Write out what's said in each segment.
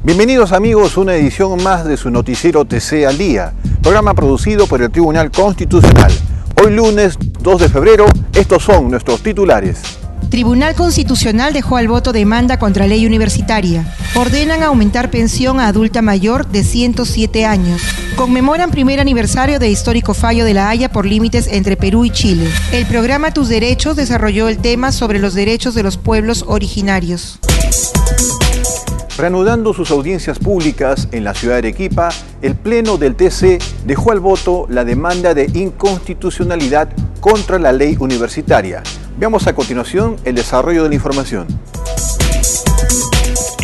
Bienvenidos amigos a una edición más de su noticiero TC al Día, programa producido por el Tribunal Constitucional. Hoy lunes 2 de febrero, estos son nuestros titulares. Tribunal Constitucional dejó al voto demanda contra ley universitaria. Ordenan aumentar pensión a adulta mayor de 107 años. Conmemoran primer aniversario de histórico fallo de La Haya por límites entre Perú y Chile. El programa Tus Derechos desarrolló el tema sobre los derechos de los pueblos originarios. Reanudando sus audiencias públicas en la ciudad de Arequipa, el Pleno del TC dejó al voto la demanda de inconstitucionalidad contra la ley universitaria. Veamos a continuación el desarrollo de la información.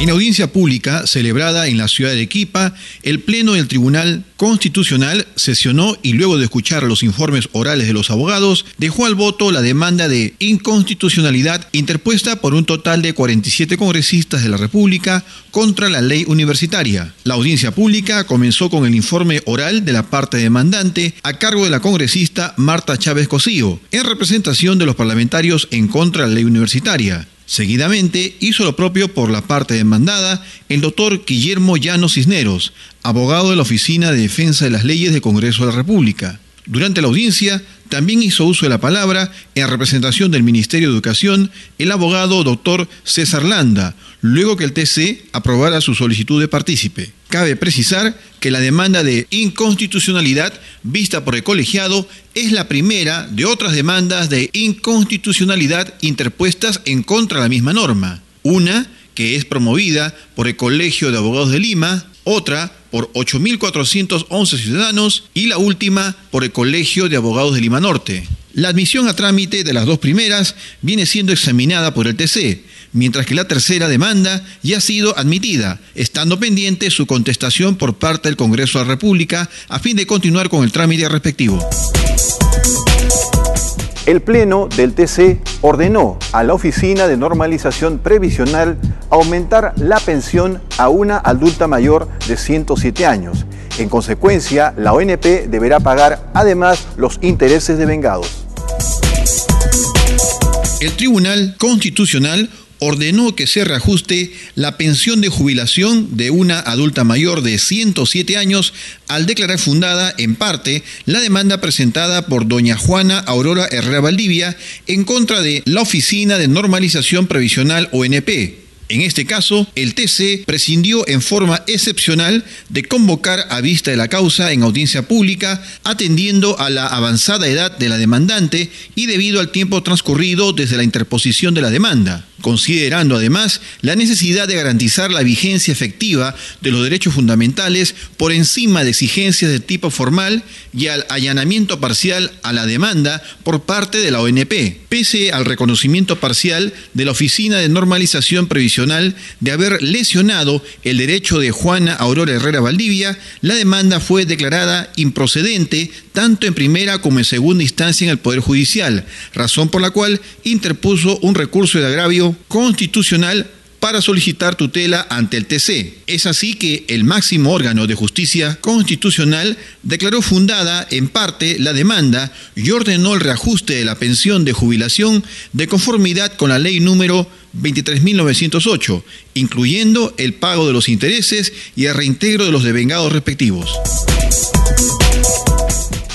En audiencia pública celebrada en la ciudad de Arequipa, el Pleno del Tribunal Constitucional sesionó y luego de escuchar los informes orales de los abogados, dejó al voto la demanda de inconstitucionalidad interpuesta por un total de 47 congresistas de la República contra la ley universitaria. La audiencia pública comenzó con el informe oral de la parte demandante a cargo de la congresista Marta Chávez Cosío, en representación de los parlamentarios en contra de la ley universitaria. Seguidamente hizo lo propio por la parte demandada el doctor Guillermo Llano Cisneros, abogado de la Oficina de Defensa de las Leyes del Congreso de la República. Durante la audiencia también hizo uso de la palabra, en representación del Ministerio de Educación, el abogado doctor César Landa, luego que el TC aprobara su solicitud de partícipe. Cabe precisar que la demanda de inconstitucionalidad vista por el colegiado es la primera de otras demandas de inconstitucionalidad interpuestas en contra de la misma norma. Una que es promovida por el Colegio de Abogados de Lima, otra por 8.411 ciudadanos y la última por el Colegio de Abogados de Lima Norte. La admisión a trámite de las dos primeras viene siendo examinada por el TC, mientras que la tercera demanda ya ha sido admitida, estando pendiente su contestación por parte del Congreso de la República a fin de continuar con el trámite respectivo. El Pleno del TC ordenó a la Oficina de Normalización Previsional aumentar la pensión a una adulta mayor de 107 años. En consecuencia, la ONP deberá pagar además los intereses devengados. El Tribunal Constitucional ordenó que se reajuste la pensión de jubilación de una adulta mayor de 107 años al declarar fundada, en parte, la demanda presentada por doña Juana Aurora Herrera Valdivia en contra de la Oficina de Normalización Previsional ONP. En este caso, el TC prescindió en forma excepcional de convocar a vista de la causa en audiencia pública, atendiendo a la avanzada edad de la demandante y debido al tiempo transcurrido desde la interposición de la demanda, considerando además la necesidad de garantizar la vigencia efectiva de los derechos fundamentales por encima de exigencias de tipo formal y al allanamiento parcial a la demanda por parte de la ONP, pese al reconocimiento parcial de la Oficina de Normalización Previsional de haber lesionado el derecho de Juana Aurora Herrera Valdivia. La demanda fue declarada improcedente tanto en primera como en segunda instancia en el Poder Judicial, razón por la cual interpuso un recurso de agravio constitucional para solicitar tutela ante el TC. Es así que el máximo órgano de justicia constitucional declaró fundada en parte la demanda y ordenó el reajuste de la pensión de jubilación de conformidad con la ley número 23.908, incluyendo el pago de los intereses y el reintegro de los devengados respectivos.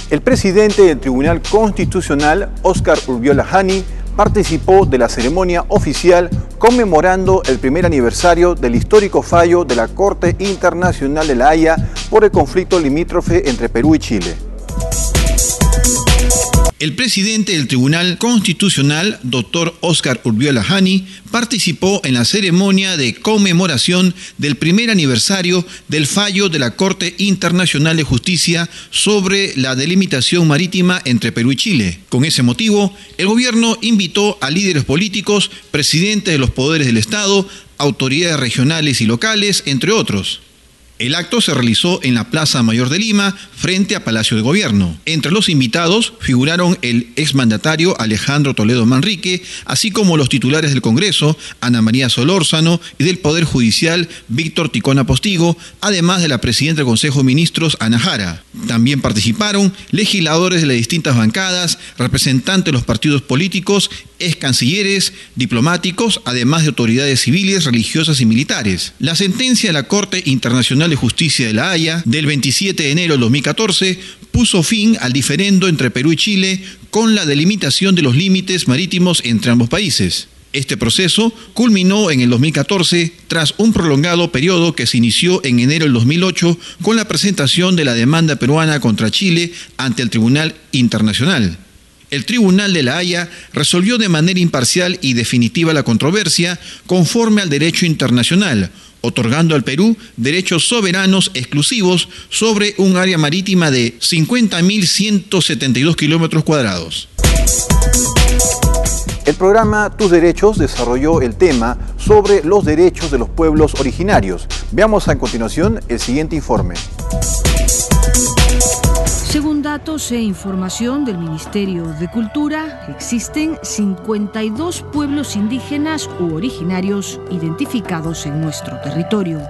El presidente del Tribunal Constitucional, Óscar Urbiola Jani, participó de la ceremonia oficial conmemorando el primer aniversario del histórico fallo de la Corte Internacional de La Haya por el conflicto limítrofe entre Perú y Chile. El presidente del Tribunal Constitucional, doctor Óscar Urbiola Jani, participó en la ceremonia de conmemoración del primer aniversario del fallo de la Corte Internacional de Justicia sobre la delimitación marítima entre Perú y Chile. Con ese motivo, el gobierno invitó a líderes políticos, presidentes de los poderes del Estado, autoridades regionales y locales, entre otros. El acto se realizó en la Plaza Mayor de Lima, frente a Palacio de Gobierno. Entre los invitados figuraron el exmandatario Alejandro Toledo Manrique, así como los titulares del Congreso, Ana María Solórzano, y del Poder Judicial, Víctor Ticona Postigo, además de la presidenta del Consejo de Ministros, Ana Jara. También participaron legisladores de las distintas bancadas, representantes de los partidos políticos ex cancilleres, diplomáticos, además de autoridades civiles, religiosas y militares. La sentencia de la Corte Internacional de Justicia de La Haya del 27 de enero del 2014 puso fin al diferendo entre Perú y Chile con la delimitación de los límites marítimos entre ambos países. Este proceso culminó en el 2014 tras un prolongado periodo que se inició en enero del 2008 con la presentación de la demanda peruana contra Chile ante el Tribunal Internacional. El Tribunal de La Haya resolvió de manera imparcial y definitiva la controversia conforme al derecho internacional, otorgando al Perú derechos soberanos exclusivos sobre un área marítima de 50.172 kilómetros cuadrados. El programa Tus Derechos desarrolló el tema sobre los derechos de los pueblos originarios. Veamos a continuación el siguiente informe. Según datos e información del Ministerio de Cultura, existen 52 pueblos indígenas u originarios identificados en nuestro territorio.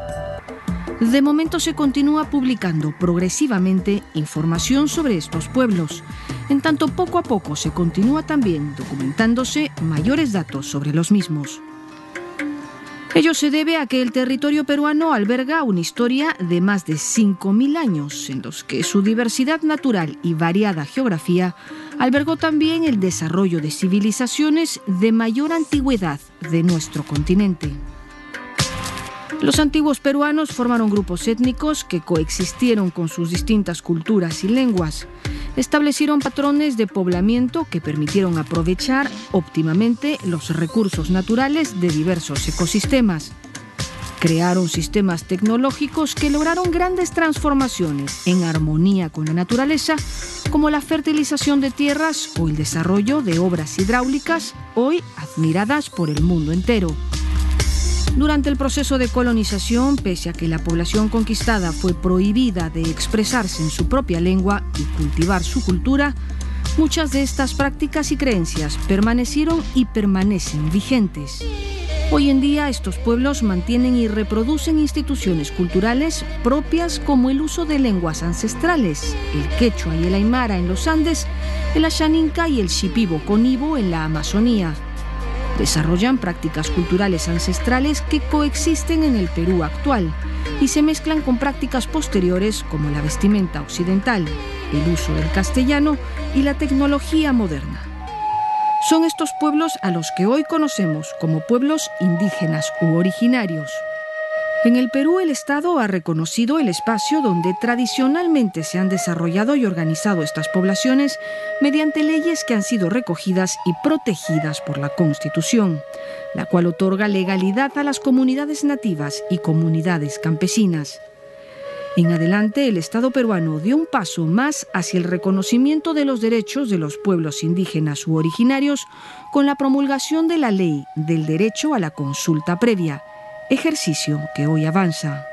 De momento se continúa publicando progresivamente información sobre estos pueblos. En tanto, poco a poco se continúa también documentándose mayores datos sobre los mismos. Ello se debe a que el territorio peruano alberga una historia de más de 5.000 años, en los que su diversidad natural y variada geografía albergó también el desarrollo de civilizaciones de mayor antigüedad de nuestro continente. Los antiguos peruanos formaron grupos étnicos que coexistieron con sus distintas culturas y lenguas. Establecieron patrones de poblamiento que permitieron aprovechar óptimamente los recursos naturales de diversos ecosistemas. Crearon sistemas tecnológicos que lograron grandes transformaciones en armonía con la naturaleza, como la fertilización de tierras o el desarrollo de obras hidráulicas, hoy admiradas por el mundo entero. Durante el proceso de colonización, pese a que la población conquistada fue prohibida de expresarse en su propia lengua y cultivar su cultura, muchas de estas prácticas y creencias permanecieron y permanecen vigentes. Hoy en día, estos pueblos mantienen y reproducen instituciones culturales propias como el uso de lenguas ancestrales, el quechua y el aymara en los Andes, el ashaninka y el shipibo-conibo en la Amazonía. Desarrollan prácticas culturales ancestrales que coexisten en el Perú actual y se mezclan con prácticas posteriores como la vestimenta occidental, el uso del castellano y la tecnología moderna. Son estos pueblos a los que hoy conocemos como pueblos indígenas u originarios. En el Perú, el Estado ha reconocido el espacio donde tradicionalmente se han desarrollado y organizado estas poblaciones mediante leyes que han sido recogidas y protegidas por la Constitución, la cual otorga legalidad a las comunidades nativas y comunidades campesinas. En adelante, el Estado peruano dio un paso más hacia el reconocimiento de los derechos de los pueblos indígenas u originarios con la promulgación de la Ley del Derecho a la Consulta Previa, ejercicio que hoy avanza.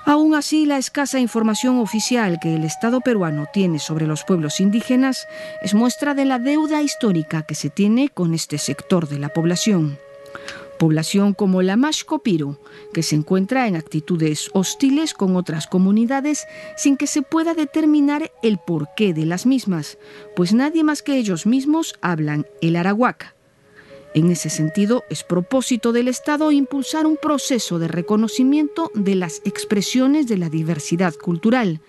Aún así, la escasa información oficial que el Estado peruano tiene sobre los pueblos indígenas es muestra de la deuda histórica que se tiene con este sector de la población. Población como la Mashco-Piro, que se encuentra en actitudes hostiles con otras comunidades sin que se pueda determinar el porqué de las mismas, pues nadie más que ellos mismos hablan el arahuaca. En ese sentido, es propósito del Estado impulsar un proceso de reconocimiento de las expresiones de la diversidad cultural,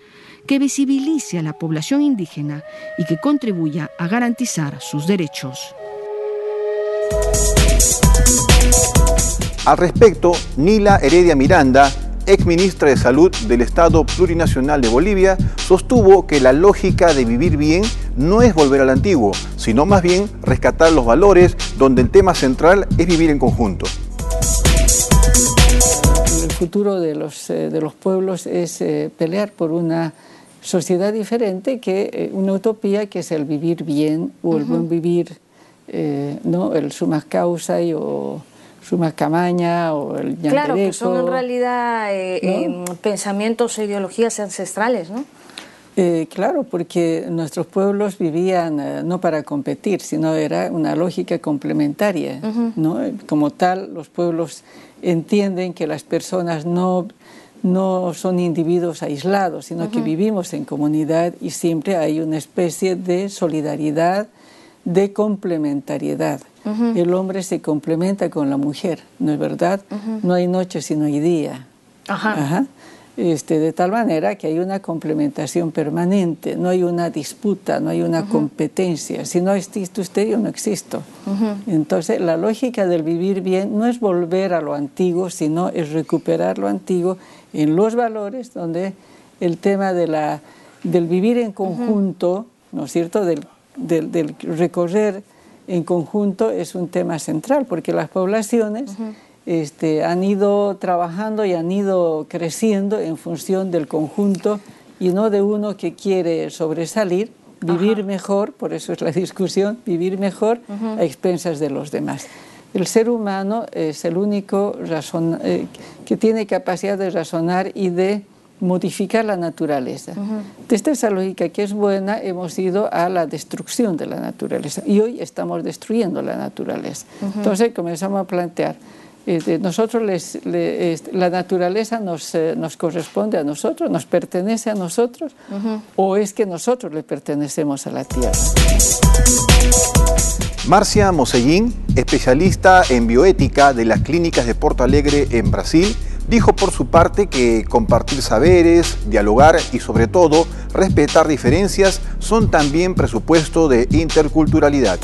que visibilice a la población indígena y que contribuya a garantizar sus derechos. Al respecto, Nila Heredia Miranda, exministra de Salud del Estado Plurinacional de Bolivia, sostuvo que la lógica de vivir bien no es volver al antiguo, sino más bien rescatar los valores donde el tema central es vivir en conjunto. El futuro de los pueblos es pelear por una sociedad diferente, que una utopía que es el vivir bien o el buen vivir, ¿no? El summa causa o summa camaña o el yandereco. Claro, que son en realidad ¿no? pensamientos e ideologías ancestrales, ¿no? Claro, porque nuestros pueblos vivían no para competir, sino era una lógica complementaria, ¿no? Como tal, los pueblos entienden que las personas no son individuos aislados, sino que vivimos en comunidad y siempre hay una especie de solidaridad, de complementariedad. el hombre se complementa con la mujer, ¿no es verdad? No hay noche sino hay día. De tal manera que hay una complementación permanente, no hay una disputa, no hay una competencia. Si no existe usted, yo no existo. Entonces, la lógica del vivir bien no es volver a lo antiguo, sino es recuperar lo antiguo en los valores, donde el tema del vivir en conjunto, ¿no es cierto?, del recorrer en conjunto es un tema central, porque las poblaciones han ido trabajando y han ido creciendo en función del conjunto y no de uno que quiere sobresalir, vivir mejor, por eso es la discusión, vivir mejor a expensas de los demás. El ser humano es el único que tiene capacidad de razonar y de modificar la naturaleza. Desde esa lógica que es buena, hemos ido a la destrucción de la naturaleza y hoy estamos destruyendo la naturaleza. Entonces comenzamos a plantear, nosotros la naturaleza nos corresponde a nosotros, nos pertenece a nosotros, o es que nosotros le pertenecemos a la tierra. Márcia Mosellín, especialista en bioética de las clínicas de Porto Alegre en Brasil, dijo por su parte que compartir saberes, dialogar y sobre todo respetar diferencias son también presupuesto de interculturalidad.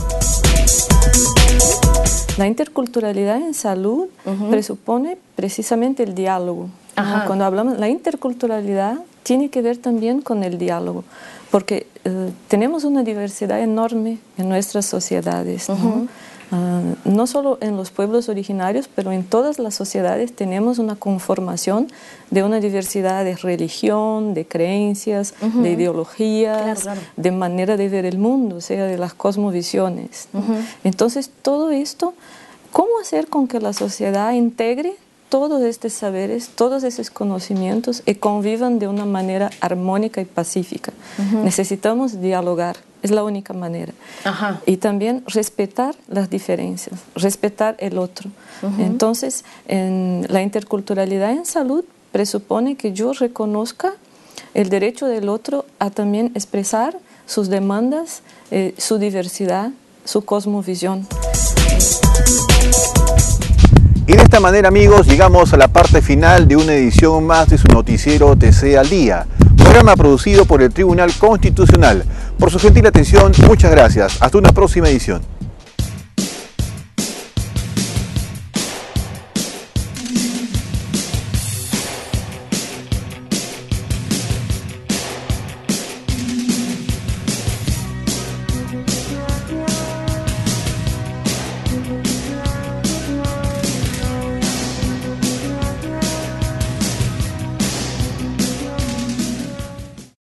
La interculturalidad en salud presupone precisamente el diálogo. Cuando hablamos de la interculturalidad, tiene que ver también con el diálogo, porque tenemos una diversidad enorme en nuestras sociedades, no solo en los pueblos originarios, pero en todas las sociedades tenemos una conformación de una diversidad de religión, de creencias, de ideologías, de manera de ver el mundo, o sea, de las cosmovisiones. Entonces, todo esto, ¿cómo hacer con que la sociedad integre todos estos saberes, todos esos conocimientos y convivan de una manera armónica y pacífica? Necesitamos dialogar. Es la única manera. Y también respetar las diferencias, respetar el otro. Entonces, la interculturalidad en salud presupone que yo reconozca el derecho del otro a también expresar sus demandas, su diversidad, su cosmovisión. Y de esta manera, amigos, llegamos a la parte final de una edición más de su noticiero TC al Día, programa producido por el Tribunal Constitucional. Por su gentil atención, muchas gracias. Hasta una próxima edición.